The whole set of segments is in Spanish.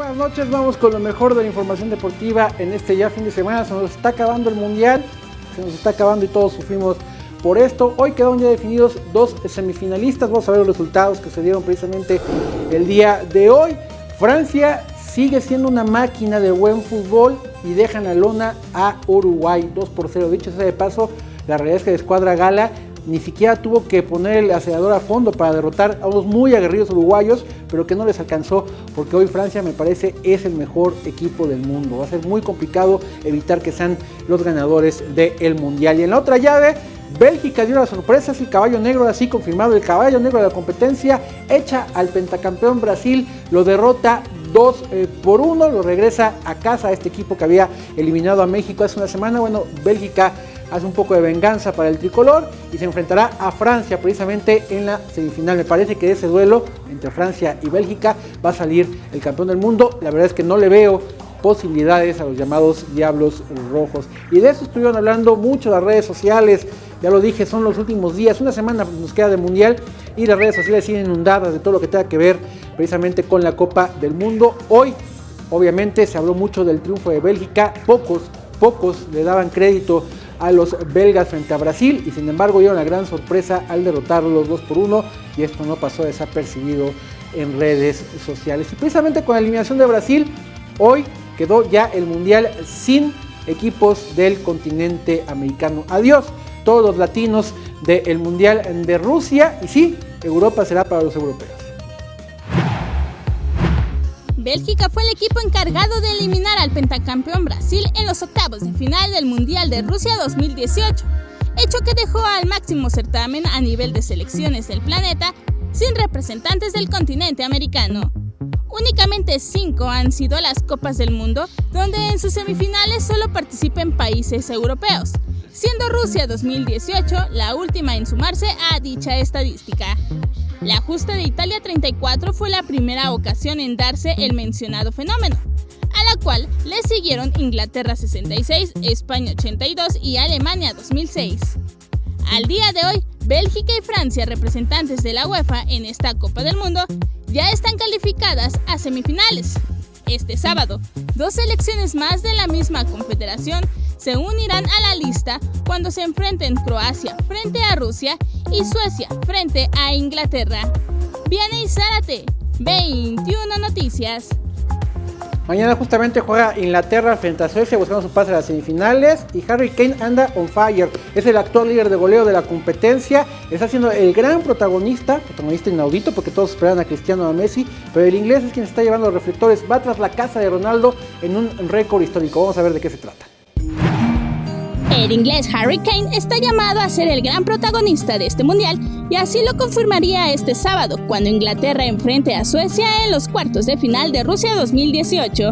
Buenas noches, vamos con lo mejor de la información deportiva en este ya fin de semana. Se nos está acabando el Mundial, se nos está acabando y todos sufrimos por esto. Hoy quedaron ya definidos dos semifinalistas, vamos a ver los resultados que se dieron precisamente el día de hoy. Francia sigue siendo una máquina de buen fútbol y dejan la lona a Uruguay 2-0. Dicho sea de paso, la realidad es que la escuadra gala ni siquiera tuvo que poner el acelerador a fondo para derrotar a unos muy aguerridos uruguayos, pero que no les alcanzó, porque hoy Francia, me parece, es el mejor equipo del mundo. Va a ser muy complicado evitar que sean los ganadores del Mundial. Y en la otra llave, Bélgica dio la sorpresa, es el caballo negro, así confirmado, el caballo negro de la competencia, echa al pentacampeón Brasil, lo derrota 2-1, lo regresa a casa a este equipo que había eliminado a México hace una semana. Bueno, Bélgica hace un poco de venganza para el tricolor y se enfrentará a Francia precisamente en la semifinal. Me parece que de ese duelo entre Francia y Bélgica va a salir el campeón del mundo. La verdad es que no le veo posibilidades a los llamados Diablos Rojos. Y de eso estuvieron hablando mucho las redes sociales. Ya lo dije, son los últimos días, una semana nos queda de Mundial y las redes sociales siguen inundadas de todo lo que tenga que ver precisamente con la Copa del Mundo. Hoy, obviamente, se habló mucho del triunfo de Bélgica. Pocos le daban crédito a los belgas frente a Brasil y sin embargo dieron la gran sorpresa al derrotarlos 2-1 y esto no pasó desapercibido en redes sociales. Y precisamente con la eliminación de Brasil, hoy quedó ya el Mundial sin equipos del continente americano. Adiós todos los latinos del Mundial de Rusia y sí, Europa será para los europeos. Bélgica fue el equipo encargado de eliminar al pentacampeón Brasil en los octavos de final del Mundial de Rusia 2018, hecho que dejó al máximo certamen a nivel de selecciones del planeta sin representantes del continente americano. Únicamente 5 han sido las Copas del Mundo donde en sus semifinales solo participan países europeos, siendo Rusia 2018 la última en sumarse a dicha estadística. La justa de Italia 34 fue la primera ocasión en darse el mencionado fenómeno, a la cual le siguieron Inglaterra 66, España 82 y Alemania 2006. Al día de hoy, Bélgica y Francia, representantes de la UEFA en esta Copa del Mundo, ya están calificadas a semifinales. Este sábado, 2 selecciones más de la misma confederación se unirán a la lista cuando se enfrenten Croacia frente a Rusia y Suecia frente a Inglaterra. Vianney Zárate, 21 Noticias. Mañana justamente juega Inglaterra frente a Suecia buscando su pase a las semifinales y Harry Kane anda on fire. Es el actual líder de goleo de la competencia, está siendo el gran protagonista inaudito porque todos esperan a Cristiano, a Messi, pero el inglés es quien está llevando los reflectores, va tras la casa de Ronaldo en un récord histórico. Vamos a ver de qué se trata. El inglés Harry Kane está llamado a ser el gran protagonista de este mundial y así lo confirmaría este sábado cuando Inglaterra enfrente a Suecia en los cuartos de final de Rusia 2018.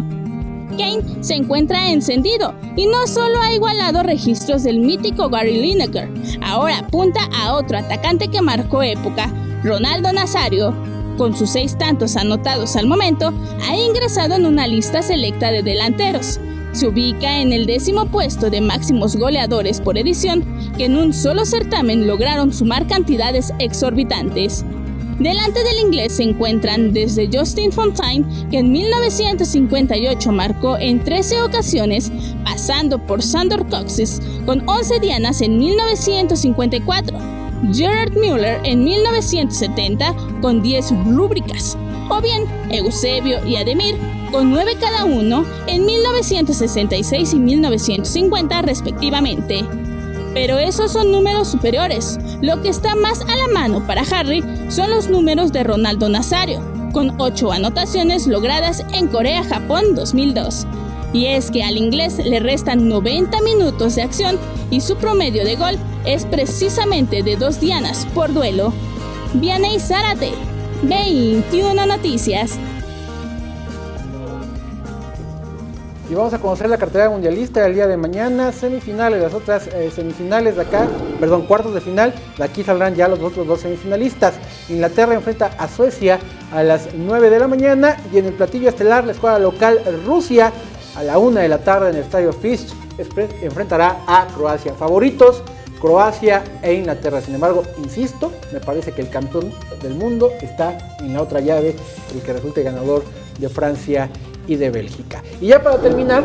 Kane se encuentra encendido y no solo ha igualado registros del mítico Gary Lineker, ahora apunta a otro atacante que marcó época, Ronaldo Nazario. Con sus 6 tantos anotados al momento, ha ingresado en una lista selecta de delanteros. Se ubica en el 10º puesto de máximos goleadores por edición, que en un solo certamen lograron sumar cantidades exorbitantes. Delante del inglés se encuentran desde Justin Fontaine, que en 1958 marcó en 13 ocasiones, pasando por Sandor Kocsis con 11 dianas en 1954, Gerard Müller en 1970 con 10 rúbricas, o bien Eusebio y Ademir con 9 cada uno en 1966 y 1950 respectivamente. Pero esos son números superiores. Lo que está más a la mano para Harry son los números de Ronaldo Nazario, con 8 anotaciones logradas en Corea-Japón 2002. Y es que al inglés le restan 90 minutos de acción y su promedio de gol es precisamente de 2 dianas por duelo. Vianney Zárate, 21 Noticias. Y vamos a conocer la cartelera mundialista del día de mañana, semifinales, las otras semifinales de acá, cuartos de final, de aquí saldrán ya los otros 2 semifinalistas. Inglaterra enfrenta a Suecia a las 9 de la mañana y en el platillo estelar la escuadra local Rusia a la 1 de la tarde en el estadio Fisk enfrentará a Croacia. Favoritos, Croacia e Inglaterra. Sin embargo, insisto, me parece que el campeón del mundo está en la otra llave, el que resulte ganador de Francia y de Bélgica. Y ya para terminar,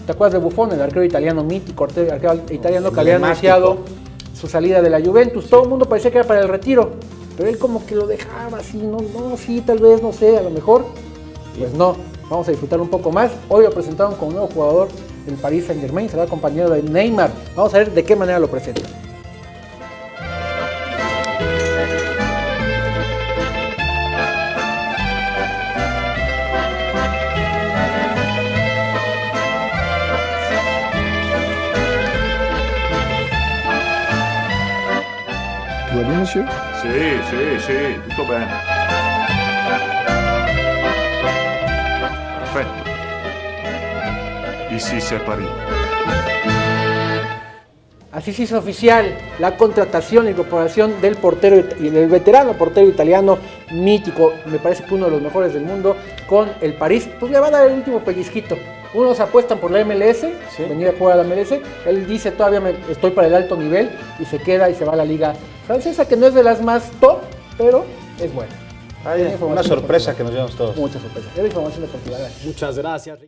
¿te acuerdas de Buffon, el arquero italiano mítico, arquero italiano que había anunciado su salida de la Juventus? Todo el mundo parecía que era para el retiro, pero él como que lo dejaba así, no, sí, tal vez, no sé, a lo mejor, pues no. Vamos a disfrutar un poco más. Hoy lo presentaron como nuevo jugador del Paris Saint-Germain, será compañero de Neymar. Vamos a ver de qué manera lo presentan. Tout va bien, monsieur? Sì, tutto bene. Perfetto. Ici c'est Paris. Así se hizo oficial la contratación e incorporación del portero y del veterano portero italiano mítico, me parece que uno de los mejores del mundo, con el París. Pues le va a dar el último pellizquito. Unos apuestan por la MLS, ¿sí? Venir a jugar a la MLS. Él dice todavía estoy para el alto nivel y se queda y se va a la liga francesa, que no es de las más top, pero es buena. Una sorpresa que nos llevamos todos. Mucha sorpresa. Era información deportiva. Muchas gracias.